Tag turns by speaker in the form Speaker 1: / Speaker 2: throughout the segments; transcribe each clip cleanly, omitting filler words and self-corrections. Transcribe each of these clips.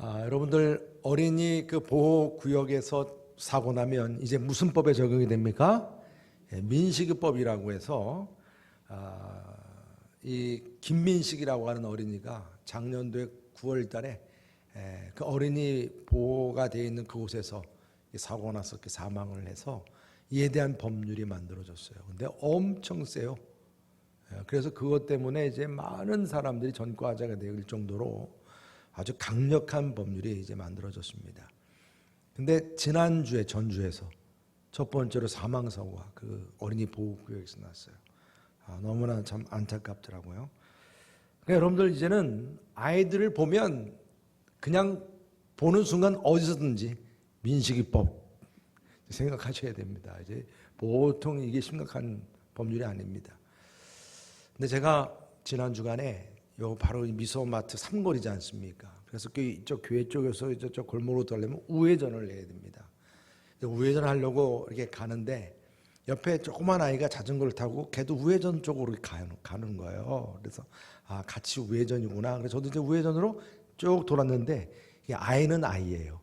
Speaker 1: 여러분들 어린이 그 보호구역에서 사고 나면 이제 무슨 법에 적용이 됩니까? 민식이법이라고 해서 이 김민식이라고 하는 어린이가 작년도에 9월 달에 그 어린이 보호가 되어 있는 그곳에서 사고가 나서 사망을 해서 이에 대한 법률이 만들어졌어요. 근데 엄청 세요. 그래서 그것 때문에 이제 많은 사람들이 전과자가 될 정도로 아주 강력한 법률이 이제 만들어졌습니다. 근데 지난주에 전주에서 첫 번째로 사망사고가 그 어린이 보호구역에서 났어요. 너무나 참 안타깝더라고요. 그러니까 여러분들 이제는 아이들을 보면 그냥 보는 순간 어디서든지 민식이법 생각하셔야 됩니다. 이제 보통 이게 심각한 법률이 아닙니다. 근데 제가 지난 주간에 요 바로 미소마트 삼거리지 않습니까? 그래서 이쪽 교회 쪽에서 이쪽 골목으로 들어가려면 우회전을 해야 됩니다. 우회전 하려고 이렇게 가는데 옆에 조그만 아이가 자전거를 타고 걔도 우회전 쪽으로 가는 거예요. 그래서 같이 우회전이구나. 그래서 저도 이제 우회전으로 쭉 돌았는데 아이는 아이예요.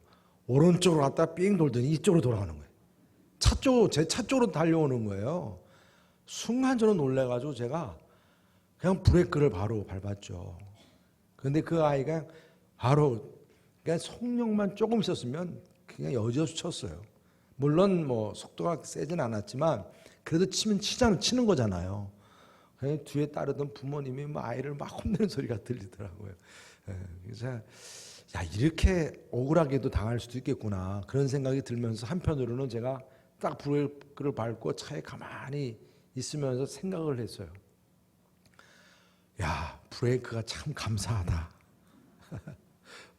Speaker 1: 오른쪽으로 갔다가 삥 돌더니 이쪽으로 돌아가는 거예요. 제 차 쪽으로 달려오는 거예요. 순간 저는 놀래가지고 제가 그냥 브레이크를 바로 밟았죠. 그런데 그 아이가 바로 그냥 속력만 조금 있었으면 그냥 여지없이 쳤어요. 물론 뭐 속도가 세진 않았지만 그래도 치는 거잖아요. 그냥 뒤에 따르던 부모님이 뭐 아이를 막 혼내는 소리가 들리더라고요. 그래서 야, 이렇게 억울하게도 당할 수도 있겠구나 그런 생각이 들면서 한편으로는 제가 딱 브레이크를 밟고 차에 가만히 있으면서 생각을 했어요. 야, 브레이크가 참 감사하다.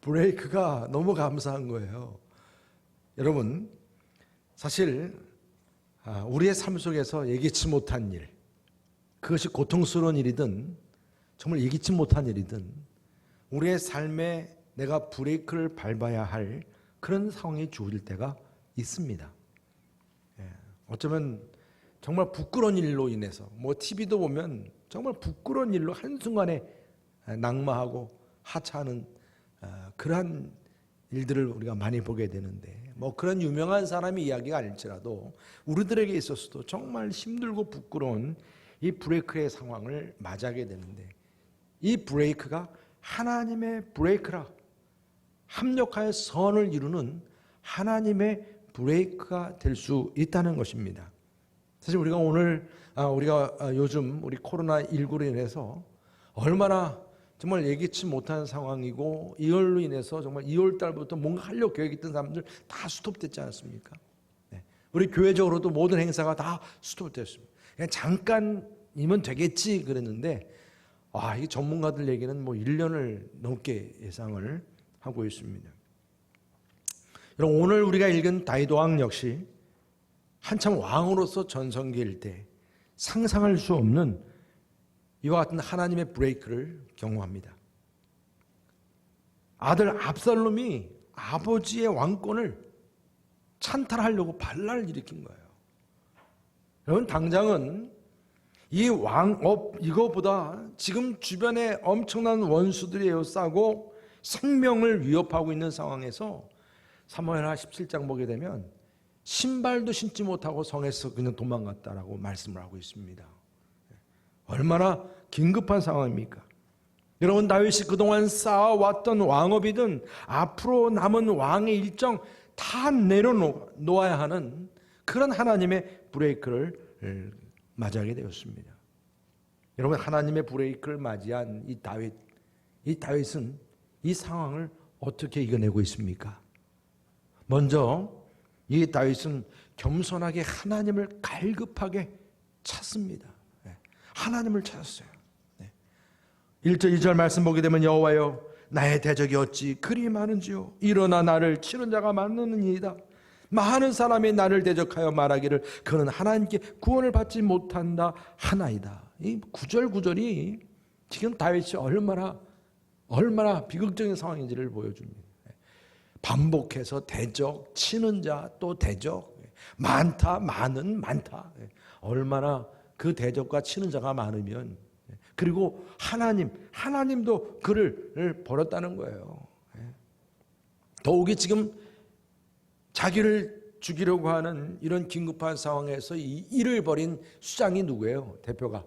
Speaker 1: 브레이크가 너무 감사한 거예요. 여러분, 사실 우리의 삶 속에서 예기치 못한 일, 그것이 고통스러운 일이든 정말 예기치 못한 일이든 우리의 삶에 내가 브레이크를 밟아야 할 그런 상황이 주어질 때가 있습니다. 어쩌면 정말 부끄러운 일로 인해서 뭐 TV도 보면 정말 부끄러운 일로 한순간에 낙마하고 하차하는 그러한 일들을 우리가 많이 보게 되는데 뭐 그런 유명한 사람의 이야기가 아닐지라도 우리들에게 있어서도 정말 힘들고 부끄러운 이 브레이크의 상황을 맞이하게 되는데 이 브레이크가 하나님의 브레이크라 합력하여 선을 이루는 하나님의 브레이크가 될 수 있다는 것입니다. 사실 우리가 요즘 우리 코로나19로 인해서 얼마나 정말 예기치 못한 상황이고 이걸로 인해서 정말 2월 달부터 뭔가 하려고 계획했던 사람들 다 스톱됐지 않습니까? 우리 교회적으로도 모든 행사가 다 스톱됐습니다. 그냥 잠깐이면 되겠지 그랬는데 이 전문가들 얘기는 뭐 1년을 넘게 예상을 하고 있습니다. 여러분, 오늘 우리가 읽은 다윗 왕 역시 한참 왕으로서 전성기일 때 상상할 수 없는 이와 같은 하나님의 브레이크를 경험합니다. 아들 압살롬이 아버지의 왕권을 찬탈하려고 반란을 일으킨 거예요. 여러분, 당장은 이 왕업 이거보다 지금 주변에 엄청난 원수들이 에워싸고 생명을 위협하고 있는 상황에서 사무엘하 17장 보게 되면 신발도 신지 못하고 성에서 그냥 도망갔다라고 말씀을 하고 있습니다. 얼마나 긴급한 상황입니까? 여러분, 다윗이 그동안 쌓아왔던 왕업이든 앞으로 남은 왕의 일정 다 내려놓아야 하는 그런 하나님의 브레이크를 맞이하게 되었습니다. 여러분, 하나님의 브레이크를 맞이한 이 다윗은 이 상황을 어떻게 이겨내고 있습니까? 먼저 이 다윗은 겸손하게 하나님을 갈급하게 찾습니다. 하나님을 찾았어요. 1절 2절 말씀 보게 되면 여호와여 나의 대적이 어찌 그리 많은지요 일어나 나를 치는 자가 많으니이다. 많은 사람이 나를 대적하여 말하기를 그는 하나님께 구원을 받지 못한다 하나이다. 이 구절이 지금 다윗이 얼마나 비극적인 상황인지를 보여줍니다. 반복해서 대적, 치는 자 또 대적, 많다, 많다. 얼마나 그 대적과 치는 자가 많으면 그리고 하나님도 그를 버렸다는 거예요. 더욱이 지금 자기를 죽이려고 하는 이런 긴급한 상황에서 이 일을 벌인 수장이 누구예요? 대표가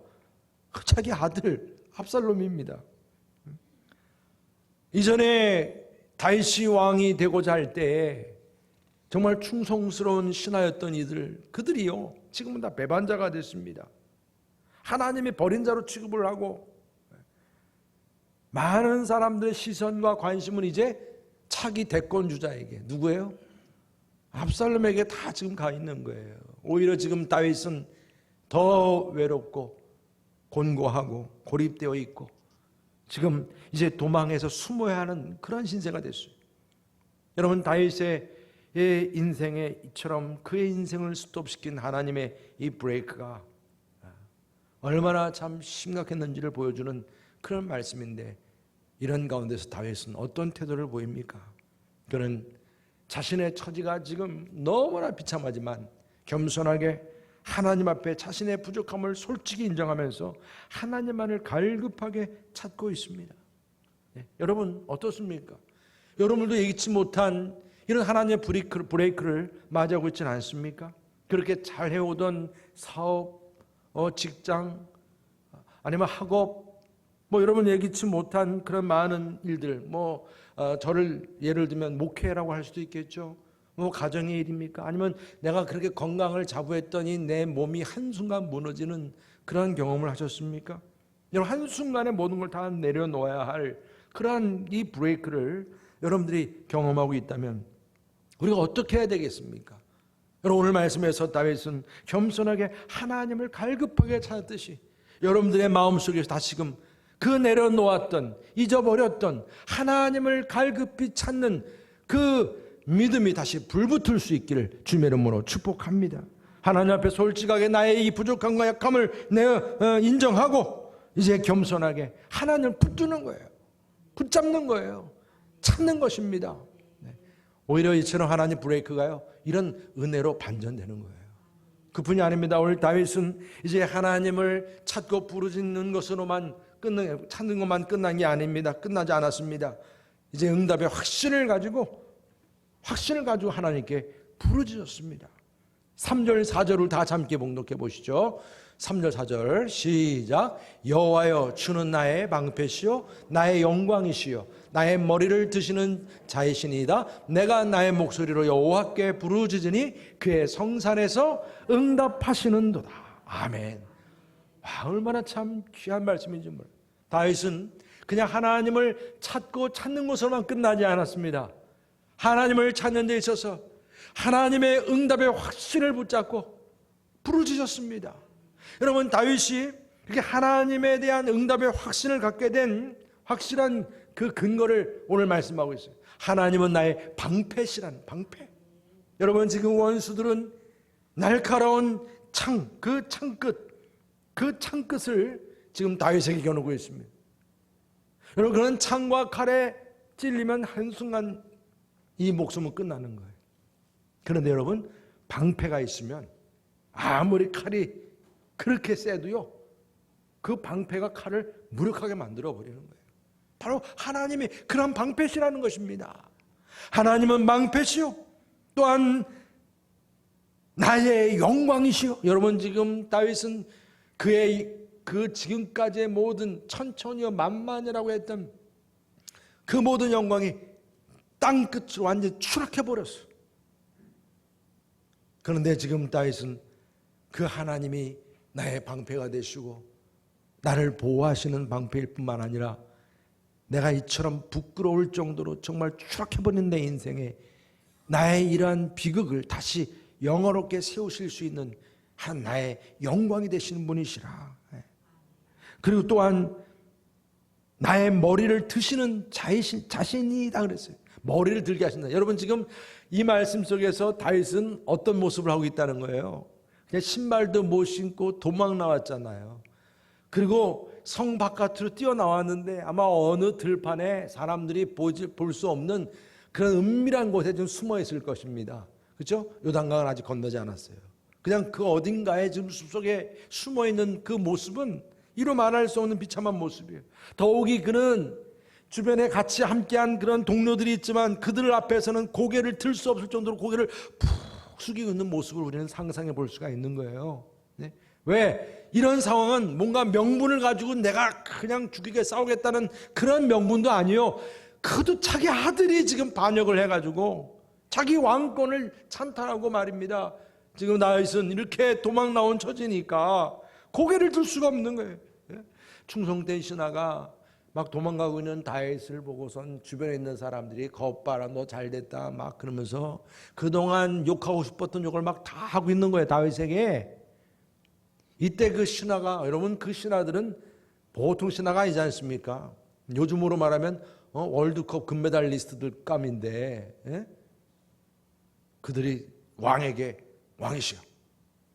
Speaker 1: 자기 아들 압살롬입니다. 이전에 다윗이 왕이 되고자 할 때에 정말 충성스러운 신하였던 그들이요 지금은 다 배반자가 됐습니다. 하나님이 버린 자로 취급을 하고 많은 사람들의 시선과 관심은 이제 차기 대권 주자에게, 누구예요? 압살롬에게 다 지금 가 있는 거예요. 오히려 지금 다윗은 더 외롭고 곤고하고 고립되어 있고 지금 이제 도망해서 숨어야 하는 그런 신세가 됐어요. 여러분, 다윗의 인생에 이처럼 그의 인생을 스톱시킨 하나님의 이 브레이크가 얼마나 참 심각했는지를 보여주는 그런 말씀인데, 이런 가운데서 다윗은 어떤 태도를 보입니까? 그는 자신의 처지가 지금 너무나 비참하지만 겸손하게 하나님 앞에 자신의 부족함을 솔직히 인정하면서 하나님만을 갈급하게 찾고 있습니다. 여러분 어떻습니까? 여러분도 예기치 못한 이런 하나님의 브레이크를 맞이하고 있지는 않습니까? 그렇게 잘 해오던 사업, 직장, 아니면 학업, 여러분 예기치 못한 그런 많은 일들, 저를 예를 들면 목회라고 할 수도 있겠죠. 가정의 일입니까? 아니면 내가 그렇게 건강을 자부했더니 내 몸이 한순간 무너지는 그런 경험을 하셨습니까? 여러분, 한순간에 모든 걸 다 내려놓아야 할 그러한 이 브레이크를 여러분들이 경험하고 있다면 우리가 어떻게 해야 되겠습니까? 여러분, 오늘 말씀에서 다윗은 겸손하게 하나님을 갈급하게 찾았듯이 여러분들의 마음속에서 다시금 그 내려놓았던, 잊어버렸던 하나님을 갈급히 찾는 그 믿음이 다시 불붙을 수 있기를 주님의 이름으로 축복합니다. 하나님 앞에 솔직하게 나의 이 부족함과 약함을 인정하고 이제 겸손하게 하나님을 붙드는 거예요. 붙잡는 거예요. 찾는 것입니다. 오히려 이처럼 하나님 브레이크가요, 이런 은혜로 반전되는 거예요. 그뿐이 아닙니다. 오늘 다윗은 이제 하나님을 찾고 부르짖는 것으로만 찾는 것만 끝난 게 아닙니다. 끝나지 않았습니다. 이제 응답의 확신을 가지고 하나님께 부르짖었습니다. 3절 4절을 다 함께 봉독해 보시죠. 3절 4절 시작. 여호와여, 주는 나의 방패시요 나의 영광이시요 나의 머리를 드시는 자이시니이다. 내가 나의 목소리로 여호와께 부르짖으니 그의 성산에서 응답하시는도다. 아멘. 와, 얼마나 참 귀한 말씀인지 몰라요. 다윗은 그냥 하나님을 찾는 것으로만 끝나지 않았습니다. 하나님을 찾는 데 있어서 하나님의 응답의 확신을 붙잡고 부르짖었습니다. 여러분, 다윗이 그렇게 하나님에 대한 응답의 확신을 갖게 된 확실한 그 근거를 오늘 말씀하고 있어요. 하나님은 나의 방패시라는 방패. 여러분, 지금 원수들은 날카로운 그 창끝을 지금 다윗에게 겨누고 있습니다. 여러분, 그런 창과 칼에 찔리면 한순간 이 목숨은 끝나는 거예요. 그런데 여러분, 방패가 있으면 아무리 칼이 그렇게 세도요, 그 방패가 칼을 무력하게 만들어 버리는 거예요. 바로 하나님이 그런 방패시라는 것입니다. 하나님은 방패시요 또한 나의 영광이시요. 여러분, 지금 다윗은 그의 그 지금까지의 모든 천천히요 만만이라고 했던 그 모든 영광이 땅끝으로 완전히 추락해 버렸어. 그런데 지금 다윗은 그 하나님이 나의 방패가 되시고 나를 보호하시는 방패일 뿐만 아니라 내가 이처럼 부끄러울 정도로 정말 추락해버린 내 인생에 나의 이러한 비극을 다시 영화롭게 세우실 수 있는 한 나의 영광이 되시는 분이시라. 그리고 또한 나의 머리를 드시는 자신이다 그랬어요. 머리를 들게 하신다. 여러분, 지금 이 말씀 속에서 다윗은 어떤 모습을 하고 있다는 거예요? 그냥 신발도 못 신고 도망 나왔잖아요. 그리고 성 바깥으로 뛰어나왔는데 아마 어느 들판에 사람들이 볼 수 없는 그런 은밀한 곳에 좀 숨어 있을 것입니다. 그렇죠? 요단강을 아직 건너지 않았어요. 그냥 그 어딘가에 지금 숲속에 숨어 있는 그 모습은 이루 말할 수 없는 비참한 모습이에요. 더욱이 그는 주변에 같이 함께한 그런 동료들이 있지만 그들 앞에서는 고개를 들 수 없을 정도로 고개를 푹 숙이고 있는 모습을 우리는 상상해 볼 수가 있는 거예요. 네? 왜? 이런 상황은 뭔가 명분을 가지고 내가 그냥 죽이게 싸우겠다는 그런 명분도 아니에요. 그도 자기 아들이 지금 반역을 해가지고 자기 왕권을 찬탈하고 말입니다. 지금 다윗은 이렇게 도망 나온 처지니까 고개를 들 수가 없는 거예요. 충성된 신하가 막 도망가고 있는 다윗을 보고선 주변에 있는 사람들이 겉봐라 너 잘됐다 막 그러면서 그동안 욕하고 싶었던 욕을 막 다 하고 있는 거예요, 다윗에게. 이때 그 신하가, 여러분 그 신하들은 보통 신하가 아니지 않습니까? 요즘으로 말하면 월드컵 금메달리스트들 감인데, 예? 그들이 왕에게 왕이시여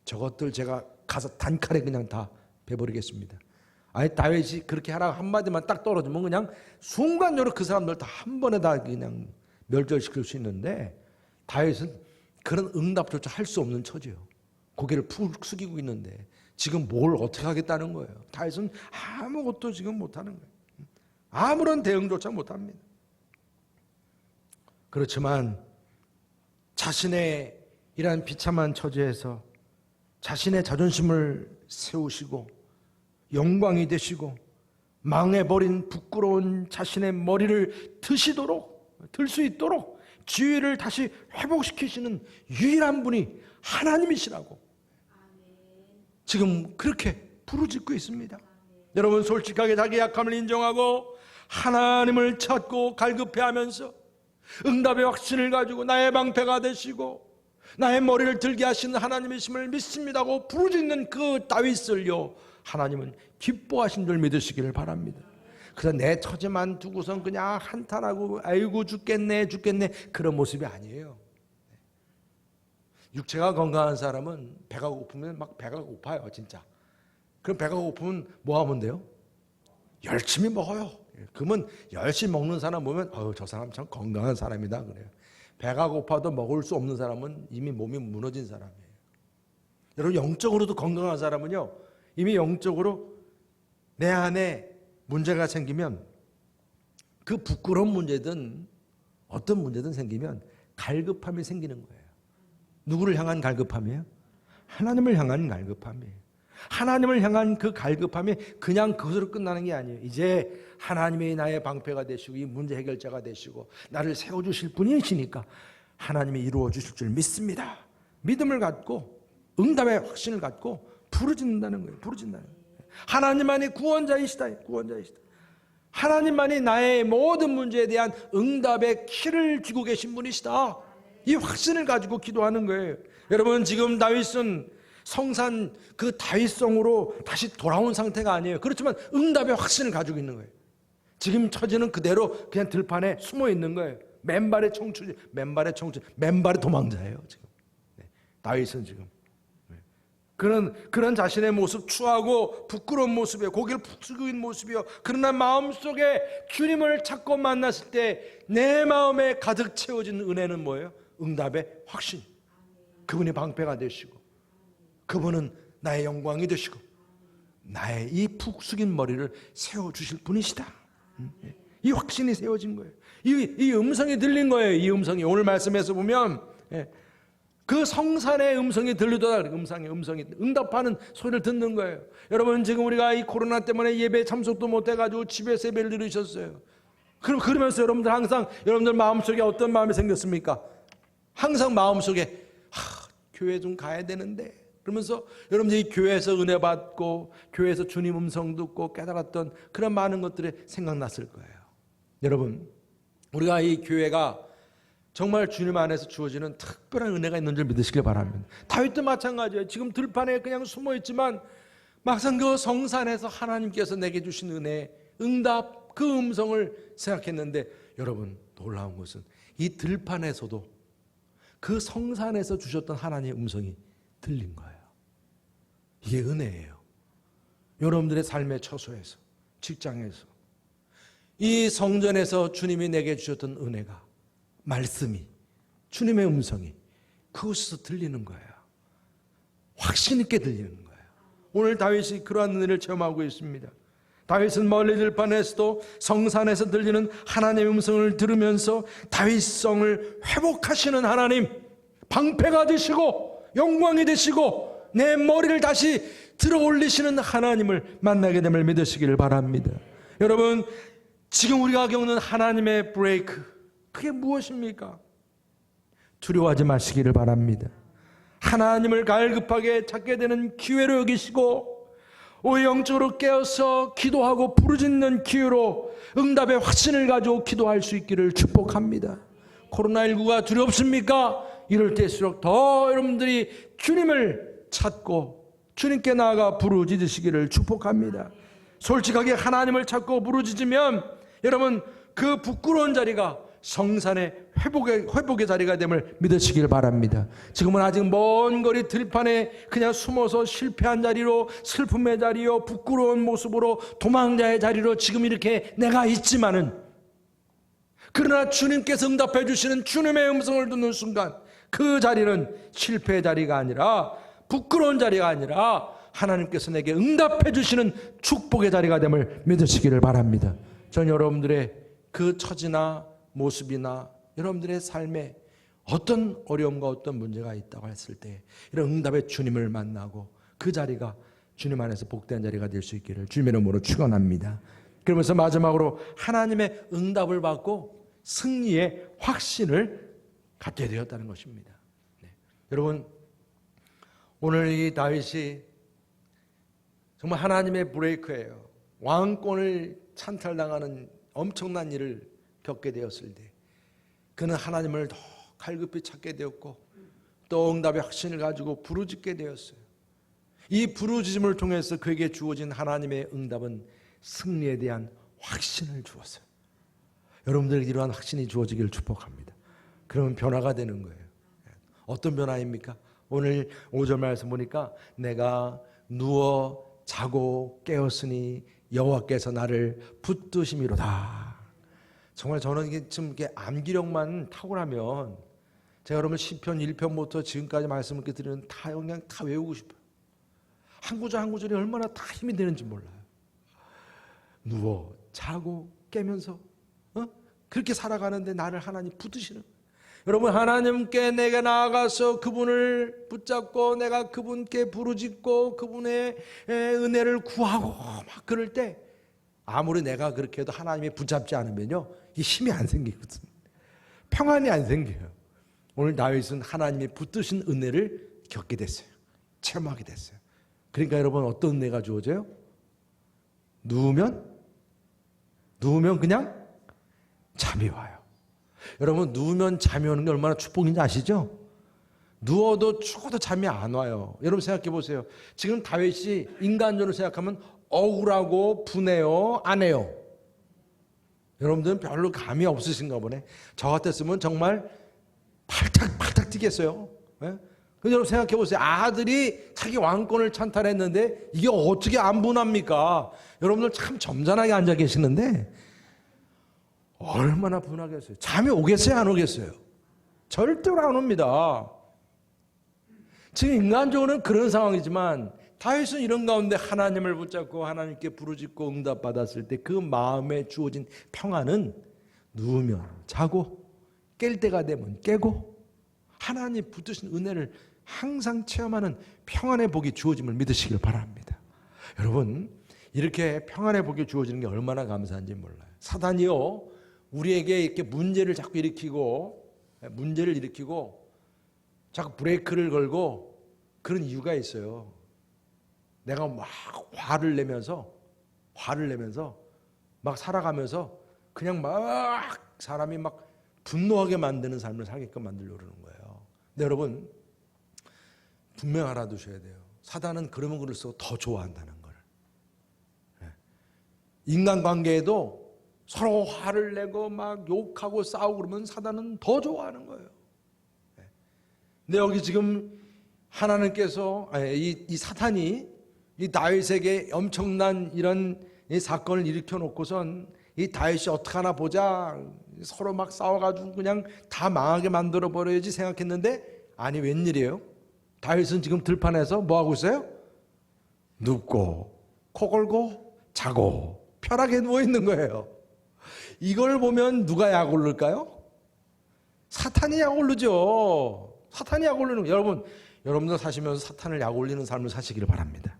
Speaker 1: 저것들 제가 가서 단칼에 그냥 다 베버리겠습니다. 아니 다윗이 그렇게 하라 한마디만 딱 떨어지면 그냥 순간적으로 그 사람들 다 한 번에 다 그냥 멸절시킬 수 있는데 다윗은 그런 응답조차 할 수 없는 처지예요. 고개를 푹 숙이고 있는데 지금 뭘 어떻게 하겠다는 거예요. 다윗은 아무것도 지금 못하는 거예요. 아무런 대응조차 못합니다. 그렇지만 자신의 이러한 비참한 처지에서 자신의 자존심을 세우시고 영광이 되시고 망해버린 부끄러운 자신의 머리를 들 수 있도록 지위를 다시 회복시키시는 유일한 분이 하나님이시라고 지금 그렇게 부르짖고 있습니다. 여러분 솔직하게 자기 약함을 인정하고 하나님을 찾고 갈급해하면서 응답의 확신을 가지고 나의 방패가 되시고 나의 머리를 들게 하시는 하나님이심을 믿습니다고 부르짖는 그 다윗을요 하나님은 기뻐하신 줄 믿으시기를 바랍니다. 그래서 내 처지만 두고선 그냥 한탄하고 아이고 죽겠네 그런 모습이 아니에요. 육체가 건강한 사람은 배가 고프면 막 배가 고파요 진짜. 그럼 배가 고프면 뭐 하면 돼요? 열심히 먹어요. 그러면 열심히 먹는 사람 보면 저 사람 참 건강한 사람이다 그래요. 배가 고파도 먹을 수 없는 사람은 이미 몸이 무너진 사람이에요. 여러분 영적으로도 건강한 사람은요 이미 영적으로 내 안에 문제가 생기면 그 부끄러운 문제든 어떤 문제든 생기면 갈급함이 생기는 거예요. 누구를 향한 갈급함이에요? 하나님을 향한 갈급함이에요. 하나님을 향한 그 갈급함이 그냥 그것으로 끝나는 게 아니에요. 이제 하나님이 나의 방패가 되시고 이 문제 해결자가 되시고 나를 세워주실 분이시니까 하나님이 이루어 주실 줄 믿습니다. 믿음을 갖고 응답의 확신을 갖고 부르짖는다는 거예요. 부르짖는다는 거예요. 하나님만이 구원자이시다. 하나님만이 나의 모든 문제에 대한 응답의 키를 쥐고 계신 분이시다. 이 확신을 가지고 기도하는 거예요. 여러분 지금 다윗은 성산 그 다윗성으로 다시 돌아온 상태가 아니에요. 그렇지만 응답의 확신을 가지고 있는 거예요. 지금 처지는 그대로 그냥 들판에 숨어 있는 거예요. 맨발의 도망자예요. 지금 다윗은 지금 그런 자신의 모습 추하고 부끄러운 모습이에요. 고개를 푹 숙이고 있는 모습이요. 그러나 마음속에 주님을 찾고 만났을 때 내 마음에 가득 채워진 은혜는 뭐예요? 응답의 확신. 그분이 방패가 되시고 그분은 나의 영광이 되시고 나의 이 푹 숙인 머리를 세워주실 분이시다. 이 확신이 세워진 거예요. 이 음성이 들린 거예요. 이 음성이 오늘 말씀에서 보면 그 성산의 음성이 들리더라. 음성이 응답하는 소리를 듣는 거예요. 여러분 지금 우리가 이 코로나 때문에 예배 참석도 못해가지고 집에서 예배를 드리셨어요. 그러면서 여러분들 항상 여러분들 마음속에 어떤 마음이 생겼습니까? 항상 마음속에 교회 좀 가야 되는데 그러면서 여러분들이 교회에서 은혜 받고 교회에서 주님 음성 듣고 깨달았던 그런 많은 것들이 생각났을 거예요. 여러분 우리가 이 교회가 정말 주님 안에서 주어지는 특별한 은혜가 있는 줄 믿으시길 바랍니다. 다윗도 마찬가지예요. 지금 들판에 그냥 숨어있지만 막상 그 성산에서 하나님께서 내게 주신 은혜, 응답, 그 음성을 생각했는데 여러분 놀라운 것은 이 들판에서도 그 성산에서 주셨던 하나님의 음성이 들린 거예요. 이게 은혜예요. 여러분들의 삶의 처소에서, 직장에서, 이 성전에서 주님이 내게 주셨던 은혜가, 말씀이, 주님의 음성이 그곳에서 들리는 거예요. 확신 있게 들리는 거예요. 오늘 다윗이 그러한 은혜를 체험하고 있습니다. 다윗은 멀리 들판에서도 성산에서 들리는 하나님의 음성을 들으면서 다윗성을 회복하시는 하나님, 방패가 되시고 영광이 되시고 내 머리를 다시 들어 올리시는 하나님을 만나게 됨을 믿으시기를 바랍니다. 여러분, 지금 우리가 겪는 하나님의 브레이크, 그게 무엇입니까? 두려워하지 마시기를 바랍니다. 하나님을 갈급하게 찾게 되는 기회로 여기시고 영적으로 깨어서 기도하고 부르짖는 기회로 응답의 확신을 가지고 기도할 수 있기를 축복합니다. 코로나19가 두렵습니까? 이럴 때일수록 더 여러분들이 주님을 찾고 주님께 나아가 부르짖으시기를 축복합니다. 솔직하게 하나님을 찾고 부르짖으면 여러분, 그 부끄러운 자리가 성산의 회복의 자리가 됨을 믿으시길 바랍니다. 지금은 아직 먼 거리 들판에 그냥 숨어서 실패한 자리로, 슬픔의 자리요, 부끄러운 모습으로, 도망자의 자리로 지금 이렇게 내가 있지만은, 그러나 주님께서 응답해 주시는 주님의 음성을 듣는 순간 그 자리는 실패의 자리가 아니라, 부끄러운 자리가 아니라 하나님께서 내게 응답해 주시는 축복의 자리가 됨을 믿으시기를 바랍니다. 전 여러분들의 그 처지나 모습이나 여러분들의 삶에 어떤 어려움과 어떤 문제가 있다고 했을 때 이런 응답의 주님을 만나고 그 자리가 주님 안에서 복된 자리가 될 수 있기를 주님의 이름으로 축원합니다. 그러면서 마지막으로 하나님의 응답을 받고 승리의 확신을 갖게 되었다는 것입니다. 네. 여러분, 오늘 이 다윗이 정말 하나님의 브레이크예요. 왕권을 찬탈당하는 엄청난 일을 겪게 되었을 때 그는 하나님을 더 갈급히 찾게 되었고 또 응답의 확신을 가지고 부르짖게 되었어요. 이 부르짖음을 통해서 그에게 주어진 하나님의 응답은 승리에 대한 확신을 주었어요. 여러분들에게 이러한 확신이 주어지기를 축복합니다. 그러면 변화가 되는 거예요. 어떤 변화입니까? 오늘 5절 말씀 보니까 내가 누워 자고 깨었으니 여호와께서 나를 붙드심이로다. 정말 저는 이게 좀 이렇게 암기력만 탁월하면 제가 여러분 시편 1편부터 지금까지 말씀을 이렇게 드리는 다 그냥 다 외우고 싶어요. 한 구절 한 구절이 얼마나 다 힘이 되는지 몰라요. 누워 자고 깨면서 그렇게 살아가는데 나를 하나님 붙드시는 거예요. 여러분, 하나님께 내가 나아가서 그분을 붙잡고 내가 그분께 부르짖고 그분의 은혜를 구하고 막 그럴 때 아무리 내가 그렇게 해도 하나님이 붙잡지 않으면요, 이 힘이 안 생기거든요. 평안이 안 생겨요. 오늘 다윗은 하나님이 붙드신 은혜를 겪게 됐어요. 체험하게 됐어요. 그러니까 여러분, 어떤 은혜가 주어져요? 누우면 그냥 잠이 와요. 여러분, 누우면 잠이 오는 게 얼마나 축복인지 아시죠? 누워도 죽어도 잠이 안 와요. 여러분 생각해 보세요. 지금 다윗이 인간적으로 생각하면 억울하고 분해요, 안 해요? 여러분들은 별로 감이 없으신가 보네. 저 같았으면 정말 팔탁팔탁 뛰겠어요. 네? 여러분 생각해 보세요. 아들이 자기 왕권을 찬탈했는데 이게 어떻게 안 분합니까? 여러분들 참 점잖하게 앉아 계시는데 얼마나 분하겠어요. 잠이 오겠어요, 안 오겠어요? 절대로 안 옵니다. 지금 인간적으로는 그런 상황이지만 다윗은 이런 가운데 하나님을 붙잡고 하나님께 부르짖고 응답받았을 때 그 마음에 주어진 평안은 누우면 자고 깰 때가 되면 깨고 하나님 붙드신 은혜를 항상 체험하는 평안의 복이 주어짐을 믿으시길 바랍니다. 여러분, 이렇게 평안의 복이 주어지는 게 얼마나 감사한지 몰라요. 사단이요, 우리에게 이렇게 문제를 자꾸 일으키고 자꾸 브레이크를 걸고 그런 이유가 있어요. 내가 막 화를 내면서 막 살아가면서 그냥 막 사람이 막 분노하게 만드는 삶을 살게끔 만들려고 그러는 거예요. 근데 여러분, 분명 알아두셔야 돼요. 사단은 그러면 그럴수록 더 좋아한다는 걸. 인간관계에도 서로 화를 내고 막 욕하고 싸우고 그러면 사단은 더 좋아하는 거예요. 근데 여기 지금 하나님께서 이 사탄이 이 다윗에게 엄청난 이런 이 사건을 일으켜 놓고선 이 다윗이 어떡하나 보자, 서로 막 싸워가지고 그냥 다 망하게 만들어 버려야지 생각했는데 아니, 웬일이에요? 다윗은 지금 들판에서 뭐 하고 있어요? 눕고 코 골고 자고 편하게 누워 있는 거예요. 이걸 보면 누가 약 오를까요? 사탄이 약 오르죠. 사탄이 약 오르는 거예요. 여러분들 사시면서 사탄을 약 올리는 삶을 사시기를 바랍니다.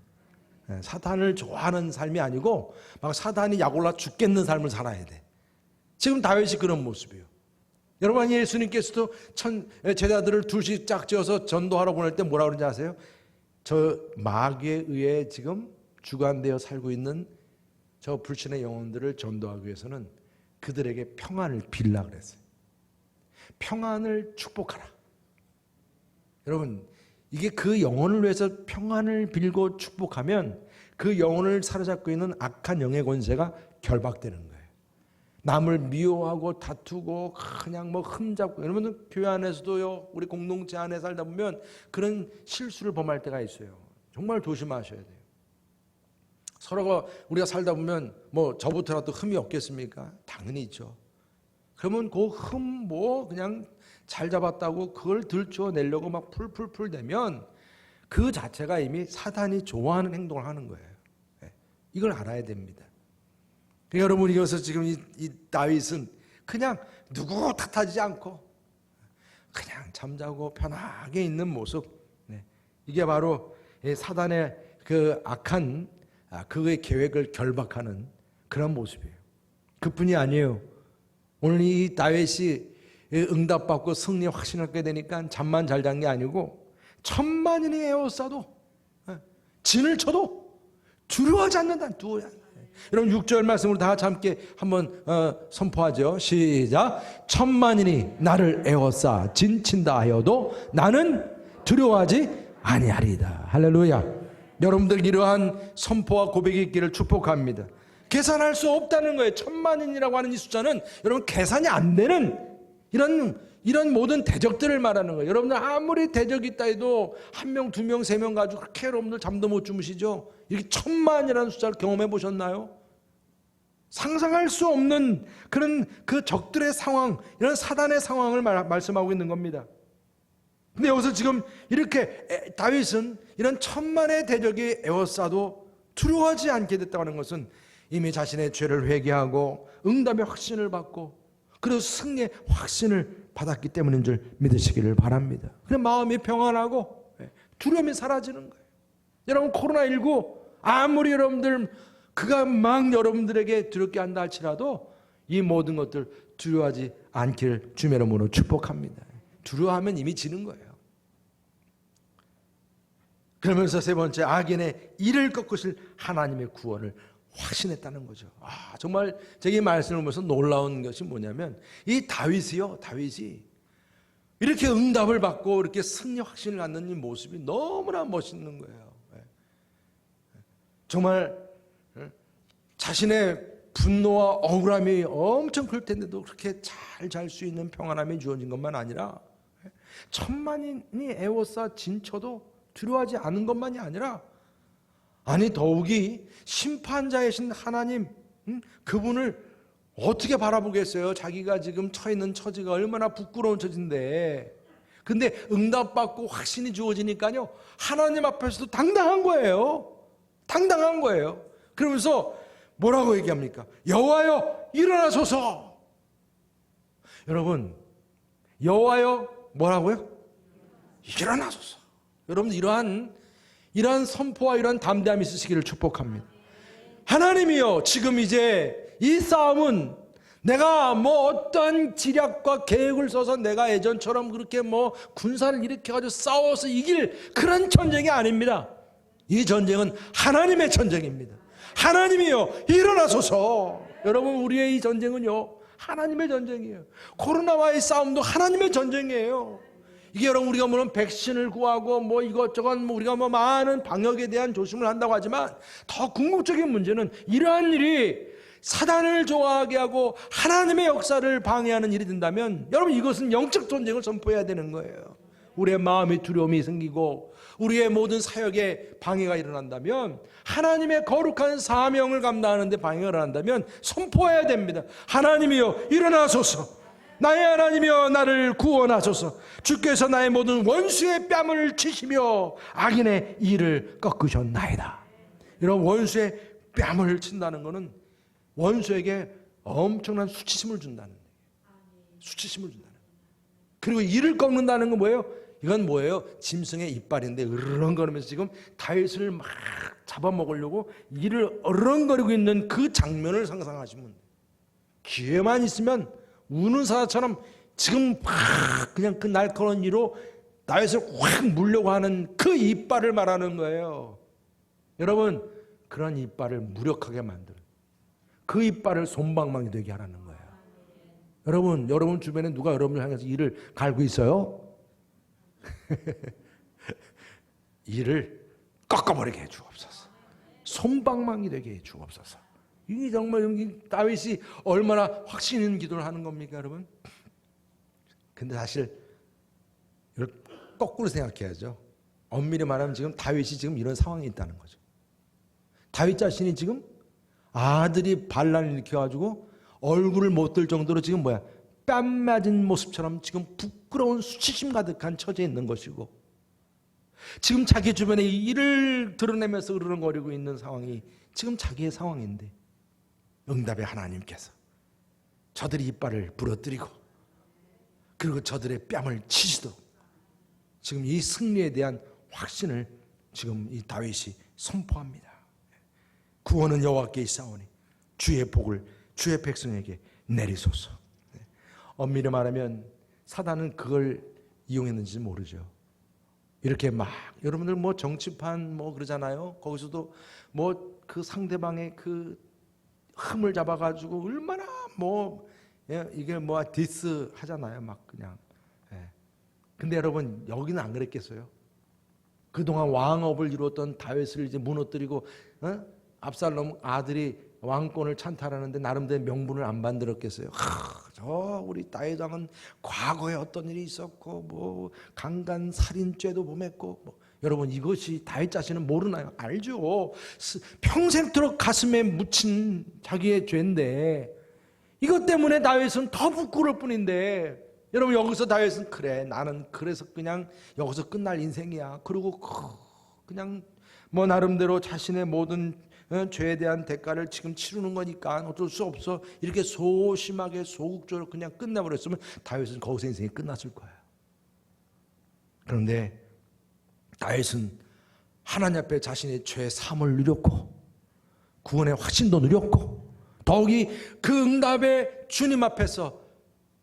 Speaker 1: 사탄을 좋아하는 삶이 아니고 막 사탄이 약 올라 죽겠는 삶을 살아야 돼. 지금 다윗이 그런 모습이에요. 여러분, 예수님께서도 제자들을 둘씩 짝지어서 전도하러 보낼 때 뭐라 그러는지 아세요? 저 마귀에 의해 지금 주관되어 살고 있는 저 불신의 영혼들을 전도하기 위해서는 그들에게 평안을 빌라 그랬어요. 평안을 축복하라. 여러분, 이게 그 영혼을 위해서 평안을 빌고 축복하면 그 영혼을 사로잡고 있는 악한 영의 권세가 결박되는 거예요. 남을 미워하고 다투고 그냥 뭐 흠잡고, 여러분 교회 안에서도요, 우리 공동체 안에 살다 보면 그런 실수를 범할 때가 있어요. 정말 조심하셔야 돼요. 서로가 우리가 살다 보면 뭐 저부터라도 흠이 없겠습니까? 당연히 있죠. 그러면 그 흠 뭐 그냥 잘 잡았다고 그걸 들춰내려고 막 풀풀풀 내면 그 자체가 이미 사단이 좋아하는 행동을 하는 거예요. 이걸 알아야 됩니다. 여러분, 이어서 지금 이 다윗은 그냥 누구 탓하지 않고 그냥 잠자고 편하게 있는 모습, 이게 바로 사단의 그 악한 그의 계획을 결박하는 그런 모습이에요. 그뿐이 아니에요. 오늘 이 다윗이 응답받고 승리 확신하게 되니까 잠만 잘 잔 게 아니고 1000만인이 에워싸도 진을 쳐도 두려워하지 않는다. 여러분 6절 말씀으로 다 같이 함께 한번 선포하죠. 시작. 1000만인이 나를 에워싸 진친다 하여도 나는 두려워하지 아니하리이다. 할렐루야. 여러분들 이러한 선포와 고백이 있기를 축복합니다. 계산할 수 없다는 거예요. 1000만인이라고 하는 이 숫자는 여러분 계산이 안 되는 이런 모든 대적들을 말하는 거예요. 여러분들 아무리 대적이 있다 해도 1명, 2명, 3명 가지고 그렇게 여러분들 잠도 못 주무시죠? 이렇게 1000만이라는 숫자를 경험해 보셨나요? 상상할 수 없는 그런 그 적들의 상황, 이런 사단의 상황을 말씀하고 있는 겁니다. 근데 여기서 지금 이렇게 다윗은 이런 1000만의 대적이 에워싸도 두려워하지 않게 됐다고 하는 것은 이미 자신의 죄를 회개하고 응답의 확신을 받고 그리고 승리의 확신을 받았기 때문인 줄 믿으시기를 바랍니다. 그래서 마음이 평안하고 두려움이 사라지는 거예요. 여러분, 코로나19 아무리 여러분들 그가 막 여러분들에게 두렵게 한다 할지라도 이 모든 것들 두려워하지 않기를 주의 이름으로 축복합니다. 두려워하면 이미 지는 거예요. 그러면서 세 번째, 악인의 이를 꺾으실 하나님의 구원을 확신했다는 거죠. 정말 제가 이 말씀을 보면서 놀라운 것이 뭐냐면 이 다윗이 이렇게 응답을 받고 이렇게 승리 확신을 갖는 이 모습이 너무나 멋있는 거예요. 정말 자신의 분노와 억울함이 엄청 클 텐데도 그렇게 잘 잘 수 있는 평안함이 주어진 것만 아니라 1000만인이 에워싸 진쳐도 두려워하지 않은 것만이 아니라 더욱이 심판자이신 하나님, 그분을 어떻게 바라보겠어요? 자기가 지금 처있는 처지가 얼마나 부끄러운 처지인데, 근데 응답받고 확신이 주어지니까요 하나님 앞에서도 당당한 거예요. 당당한 거예요. 그러면서 뭐라고 얘기합니까? 여호와여 일어나소서. 여러분, 여호와여 뭐라고요? 일어나소서. 여러분, 이러한 선포와 이러한 담대함이 있으시기를 축복합니다. 하나님이요, 지금 이제 이 싸움은 내가 뭐 어떤 지략과 계획을 써서 내가 예전처럼 그렇게 뭐 군사를 일으켜가지고 싸워서 이길 그런 전쟁이 아닙니다. 이 전쟁은 하나님의 전쟁입니다. 하나님이요 일어나소서. 여러분, 우리의 이 전쟁은요 하나님의 전쟁이에요. 코로나와의 싸움도 하나님의 전쟁이에요. 이게 여러분, 우리가 물론 백신을 구하고 뭐 이것저것 우리가 뭐 많은 방역에 대한 조심을 한다고 하지만 더 궁극적인 문제는 이러한 일이 사단을 좋아하게 하고 하나님의 역사를 방해하는 일이 된다면 여러분, 이것은 영적 전쟁을 선포해야 되는 거예요. 우리의 마음의 두려움이 생기고 우리의 모든 사역에 방해가 일어난다면, 하나님의 거룩한 사명을 감당하는 데 방해가 일어난다면 선포해야 됩니다. 하나님이여 일어나소서. 나의 하나님이여 나를 구원하소서. 주께서 나의 모든 원수의 뺨을 치시며 악인의 이를 꺾으셨나이다. 여러분, 원수의 뺨을 친다는 것은 원수에게 엄청난 수치심을 준다는 거예요. 수치심을 준다는 거예요. 그리고 이를 꺾는다는 건 뭐예요? 이건 뭐예요? 짐승의 이빨인데 으르렁거리면서 지금 다윗을 막 잡아먹으려고 이를 어르렁거리고 있는 그 장면을 상상하시면 돼요. 기회만 있으면 우는 사자처럼 지금 막 그냥 그 날카로운 이로 다윗을 확 물려고 하는 그 이빨을 말하는 거예요. 여러분, 그런 이빨을 무력하게 만들어 그 이빨을 솜방망이 되게 하라는 거예요. 여러분 주변에 누가 여러분을 향해서 이를 갈고 있어요? 이를 꺾어버리게 해 주옵소서. 솜방망이 되게 해 주옵소서. 이게 정말 다윗이 얼마나 확신 있는 기도를 하는 겁니까, 여러분? 근데 사실 이걸 거꾸로 생각해야죠. 엄밀히 말하면 지금 다윗이 지금 이런 상황에 있다는 거죠. 다윗 자신이 지금 아들이 반란을 일으켜가지고 얼굴을 못 들 정도로 지금 뺨 맞은 모습처럼 지금 부끄러운 수치심 가득한 처지에 있는 것이고, 지금 자기 주변에 이를 드러내면서 으르렁거리고 있는 상황이 지금 자기의 상황인데, 응답의 하나님께서 저들이 이빨을 부러뜨리고 그리고 저들의 뺨을 치시도록 지금 이 승리에 대한 확신을 지금 이 다윗이 선포합니다. 구원은 여호와께 있사오니 주의 복을 주의 백성에게 내리소서. 엄밀히 말하면 사단은 그걸 이용했는지 모르죠. 이렇게 막 여러분들 정치판 그러잖아요. 거기서도 그 상대방의 그 흠을 잡아가지고 얼마나 이게 디스 하잖아요. 막 그냥. 근데 여러분, 여기는 안 그랬겠어요? 그동안 왕업을 이루었던 다윗을 이제 무너뜨리고 압살롬 아들이 왕권을 찬탈하는데 나름대로 명분을 안 만들었겠어요? 우리 다윗 왕은 과거에 어떤 일이 있었고 강간 살인죄도 범했고 여러분, 이것이 다윗 자신은 모르나요? 알죠. 평생토록 가슴에 묻힌 자기의 죄인데 이것 때문에 다윗은 더 부끄러울 뿐인데, 여러분, 여기서 다윗은 그래, 나는 그래서 그냥 여기서 끝날 인생이야. 그리고 그냥 나름대로 자신의 모든 죄에 대한 대가를 지금 치르는 거니까 어쩔 수 없어, 이렇게 소심하게 소극적으로 그냥 끝내버렸으면 다윗은 거기서 인생이 끝났을 거예요. 그런데 다윗은 하나님 앞에 자신의 죄 사함을 누렸고 구원의 확신도 누렸고, 더욱이 그 응답의 주님 앞에서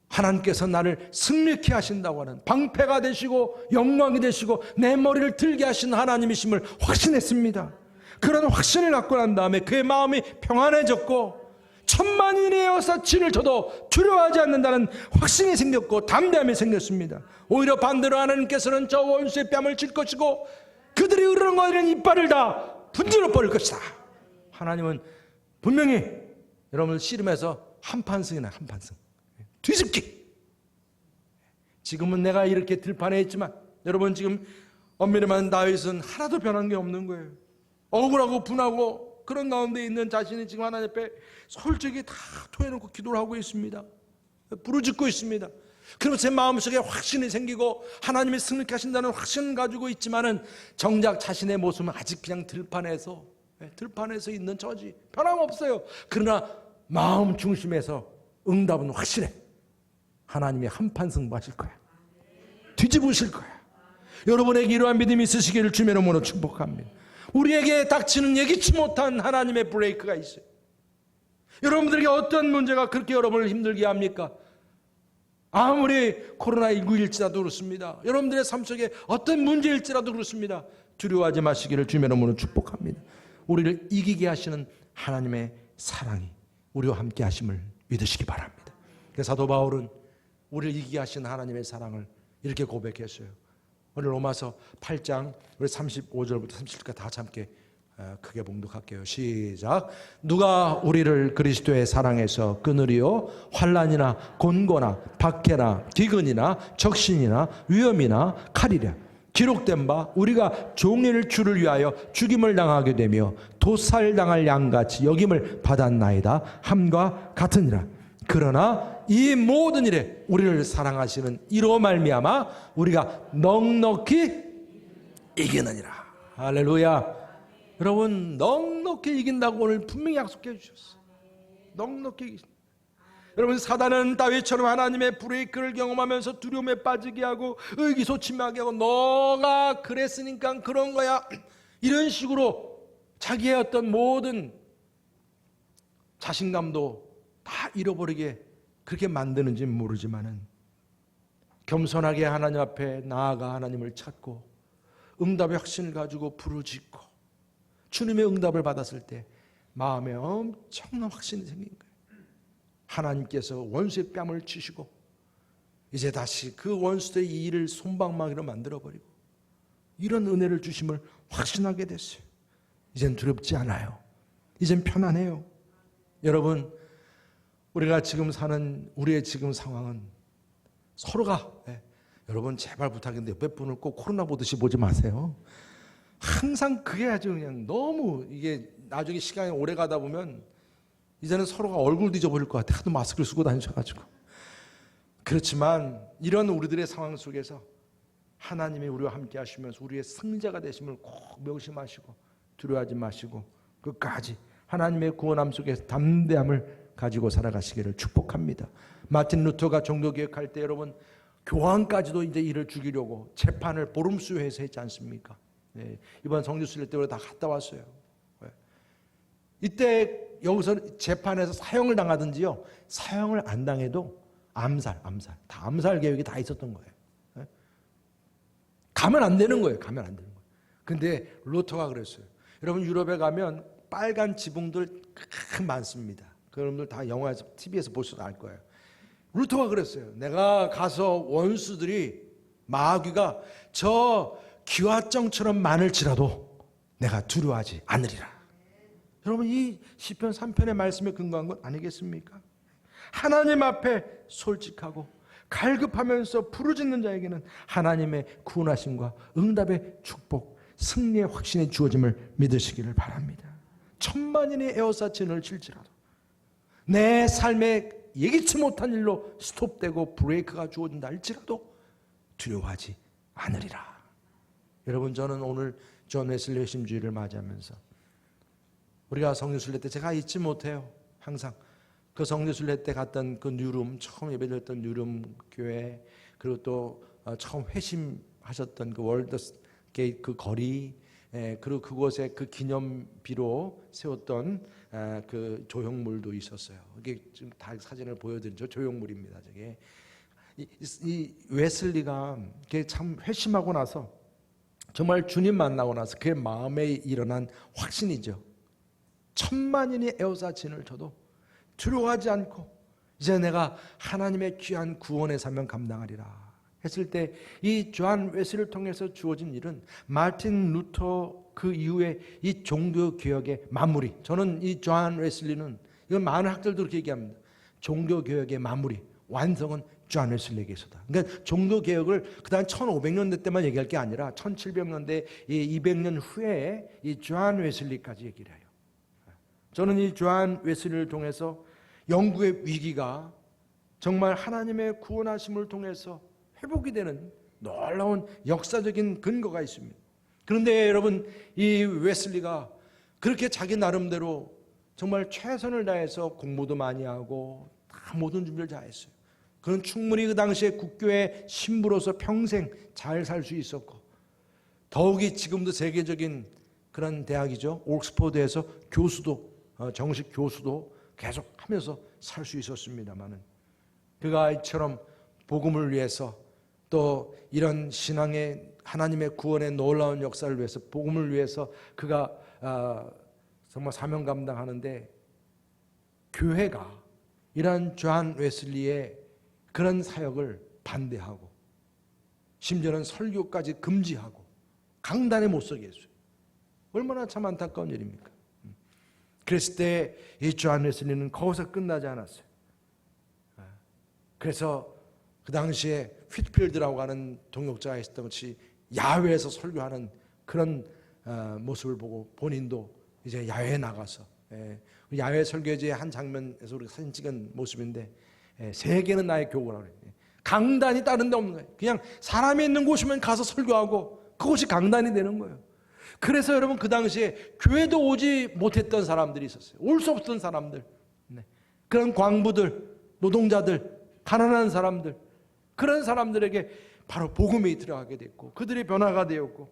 Speaker 1: 하나님께서 나를 승리케 하신다고 하는, 방패가 되시고 영광이 되시고 내 머리를 들게 하신 하나님이심을 확신했습니다. 그런 확신을 갖고 난 다음에 그의 마음이 평안해졌고, 천만인의 여사 진을 쳐도 두려워하지 않는다는 확신이 생겼고 담대함이 생겼습니다. 오히려 반대로 하나님께서는 저 원수의 뺨을 칠 것이고 그들이 으르렁거리는 이빨을 다 분질러 버릴 것이다. 하나님은 분명히 여러분을 씨름해서 한판승이나 한판승, 뒤집기. 지금은 내가 이렇게 들판에 있지만 여러분, 지금 엄밀히 말하면 다윗은 하나도 변한 게 없는 거예요. 억울하고 분하고 그런 가운데 있는 자신이 지금 하나님 앞에 솔직히 다 토해놓고 기도를 하고 있습니다. 부르짖고 있습니다. 그러면서 제 마음속에 확신이 생기고 하나님이 승리케 하신다는 확신을 가지고 있지만은 정작 자신의 모습은 아직 그냥 들판에서 있는 처지, 변함없어요. 그러나 마음 중심에서 응답은 확실해. 하나님이 한판 승부하실 거야. 뒤집으실 거야. 여러분에게 이러한 믿음이 있으시기를 주의 이름으로 축복합니다. 우리에게 닥치는 예기치 못한 하나님의 브레이크가 있어요. 여러분들에게 어떤 문제가 그렇게 여러분을 힘들게 합니까? 아무리 코로나19일지라도 그렇습니다. 여러분들의 삶 속에 어떤 문제일지라도 그렇습니다. 두려워하지 마시기를 주의 이름으로 축복합니다. 우리를 이기게 하시는 하나님의 사랑이 우리와 함께 하심을 믿으시기 바랍니다. 사도 바울은 우리를 이기게 하신 하나님의 사랑을 이렇게 고백했어요. 오늘 로마서 8장 우리 35절부터 37절까지 다 함께 크게 봉독할게요. 시작. 누가 우리를 그리스도의 사랑에서 끊으리요? 환난이나 곤고나 박해나 기근이나 적신이나 위험이나 칼이랴. 기록된 바 우리가 종일 주를 위하여 죽임을 당하게 되며 도살당할 양같이 여김을 받았나이다 함과 같으니라. 그러나 이 모든 일에 우리를 사랑하시는 이로 말미암아 우리가 넉넉히 이기느니라. 할렐루야. 여러분 넉넉히 이긴다고 오늘 분명히 약속해 주셨어요. 넉넉히 이기신다. 여러분 사단은 다윗처럼 하나님의 브레이크를 경험하면서 두려움에 빠지게 하고 의기소침하게 하고 너가 그랬으니까 그런 거야 이런 식으로 자기의 어떤 모든 자신감도 다 잃어버리게 그렇게 만드는지 모르지만은 겸손하게 하나님 앞에 나아가 하나님을 찾고 응답의 확신을 가지고 부르짖고 주님의 응답을 받았을 때 마음에 엄청난 확신이 생긴 거예요. 하나님께서 원수의 뺨을 치시고 이제 다시 그 원수의 이 일을 솜방망이로 만들어버리고 이런 은혜를 주심을 확신하게 됐어요. 이젠 두렵지 않아요. 이젠 편안해요. 여러분 우리가 지금 사는 우리의 지금 상황은 서로가 여러분 제발 부탁인데 옆에 분을 꼭 코로나 보듯이 보지 마세요. 항상 그게 아주 그냥 너무 이게 나중에 시간이 오래 가다 보면 이제는 서로가 얼굴 뒤져버릴 것 같아. 하도 마스크를 쓰고 다니셔가지고. 그렇지만 이런 우리들의 상황 속에서 하나님이 우리와 함께 하시면서 우리의 승자가 되심을 꼭 명심하시고 두려워하지 마시고 끝까지 하나님의 구원함 속에서 담대함을 가지고 살아가시기를 축복합니다. 마틴 루터가 종교개혁할 때 여러분 교황까지도 이제 이를 죽이려고 재판을 보름수회에서 했지 않습니까? 네, 이번 성지순례 때 우리 다 갔다 왔어요. 네. 이때 여기서 재판에서 사형을 당하든지요 사형을 안 당해도 암살 다 암살 계획이 다 있었던 거예요. 네? 가면 안 되는 거예요. 가면 안 되는 거예요. 근데 루터가 그랬어요. 여러분 유럽에 가면 빨간 지붕들 많습니다. 그 여러분들 다 영화에서 TV에서 보셔도 알 거예요. 루터가 그랬어요. 내가 가서 원수들이 마귀가 저 기와정처럼 많을지라도 내가 두려워하지 않으리라. 여러분 이 시편 3편의 말씀에 근거한 것 아니겠습니까? 하나님 앞에 솔직하고 갈급하면서 부르짖는 자에게는 하나님의 구원하심과 응답의 축복, 승리의 확신이 주어짐을 믿으시기를 바랍니다. 천만인이 에워싸친을 칠지라도 내 삶에 예기치 못한 일로 스톱되고 브레이크가 주어진다 할지라도 두려워하지 않으리라. 여러분 저는 오늘 존 웨슬리 회심주의를 맞이하면서 우리가 성교순례 때 제가 잊지 못해요. 항상 그 성교순례 때 갔던 그 뉴룸, 처음 예배드렸던 뉴룸 교회, 그리고 또 처음 회심하셨던 그 월드 게이트 그 거리, 그리고 그곳에 그 기념비로 세웠던 그 조형물도 있었어요. 이게 지금 다 사진을 보여드리죠. 조형물입니다. 저게 이 웨슬리가 참 회심하고 나서 정말 주님 만나고 나서 그의 마음에 일어난 확신이죠. 천만인이 에워싸친을 쳐도 두려워하지 않고 이제 내가 하나님의 귀한 구원의 사명 감당하리라 했을 때 이 존 웨슬리를 통해서 주어진 일은 마틴 루터 그 이후에 이 종교개혁의 마무리, 저는 이 존 웨슬리는 이건 많은 학자들도 그렇게 얘기합니다. 종교개혁의 마무리, 완성은 존 웨슬리에게서다. 그러니까 종교개혁을 그 다음 1500년대 때만 얘기할 게 아니라 1700년대 200년 후에 이 존 웨슬리까지 얘기를 해요. 저는 이 존 웨슬리를 통해서 영국의 위기가 정말 하나님의 구원하심을 통해서 회복이 되는 놀라운 역사적인 근거가 있습니다. 그런데 여러분 이 웨슬리가 그렇게 자기 나름대로 정말 최선을 다해서 공부도 많이 하고 다 모든 준비를 다 했어요. 그는 충분히 그 당시에 국교의 신부로서 평생 잘 살 수 있었고 더욱이 지금도 세계적인 그런 대학이죠. 옥스퍼드에서 교수도 정식 교수도 계속 하면서 살 수 있었습니다만은 그가 이처럼 복음을 위해서 또 이런 신앙의 하나님의 구원의 놀라운 역사를 위해서 복음을 위해서 그가 정말 사명 감당하는데 교회가 이러한 존 웨슬리의 그런 사역을 반대하고 심지어는 설교까지 금지하고 강단에 못 서게 했어요. 얼마나 참 안타까운 일입니까? 그랬을 때 이 존 웨슬리는 거기서 끝나지 않았어요. 그래서 그 당시에 휘트필드라고 하는 동역자가 있었던 것이 야외에서 설교하는 그런 모습을 보고 본인도 이제 야외에 나가서 야외 설교지의 한 장면에서 우리가 사진 찍은 모습인데 세계는 나의 교구라고 그래요. 강단이 다른 데 없는 거예요. 그냥 사람이 있는 곳이면 가서 설교하고 그곳이 강단이 되는 거예요. 그래서 여러분 그 당시에 교회도 오지 못했던 사람들이 있었어요. 올 수 없던 사람들. 네. 그런 광부들, 노동자들, 가난한 사람들, 그런 사람들에게 바로 복음이 들어가게 됐고 그들의 변화가 되었고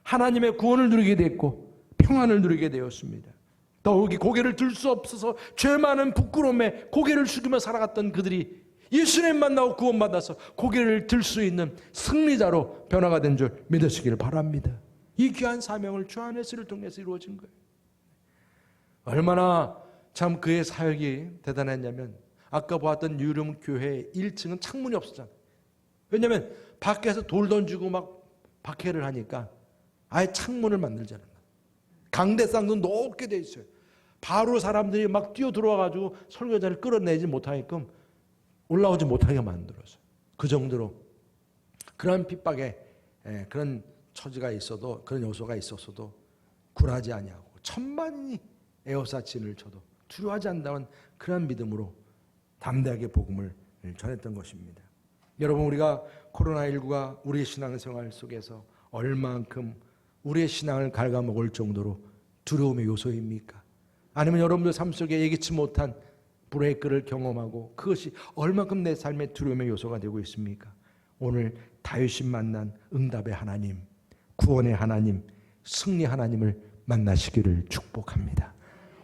Speaker 1: 하나님의 구원을 누리게 됐고 평안을 누리게 되었습니다. 더욱이 고개를 들 수 없어서 죄 많은 부끄러움에 고개를 숙이며 살아갔던 그들이 예수님 만나고 구원받아서 고개를 들 수 있는 승리자로 변화가 된 줄 믿으시길 바랍니다. 이 귀한 사명을 주 안에서를 통해서 이루어진 거예요. 얼마나 참 그의 사역이 대단했냐면 아까 보았던 유령교회 1층은 창문이 없었잖아요. 왜냐하면 밖에서 돌 던지고 막 박해를 하니까 아예 창문을 만들잖아요. 강대상도 높게 돼 있어요. 바로 사람들이 막 뛰어 들어와가지고 설교자를 끌어내지 못하게끔 올라오지 못하게 만들었어요. 그 정도로 그런 핍박에 그런 처지가 있어도 그런 요소가 있었어도 굴하지 아니하고 천만이 에워싸친을 쳐도 두려워하지 않는다는 그런 믿음으로 담대하게 복음을 전했던 것입니다. 여러분 우리가 코로나19가 우리의 신앙생활 속에서 얼만큼 우리의 신앙을 갉아먹을 정도로 두려움의 요소입니까? 아니면 여러분들 삶 속에 예기치 못한 브레이크를 경험하고 그것이 얼만큼 내 삶의 두려움의 요소가 되고 있습니까? 오늘 다윗이 만난 응답의 하나님, 구원의 하나님, 승리 하나님을 만나시기를 축복합니다.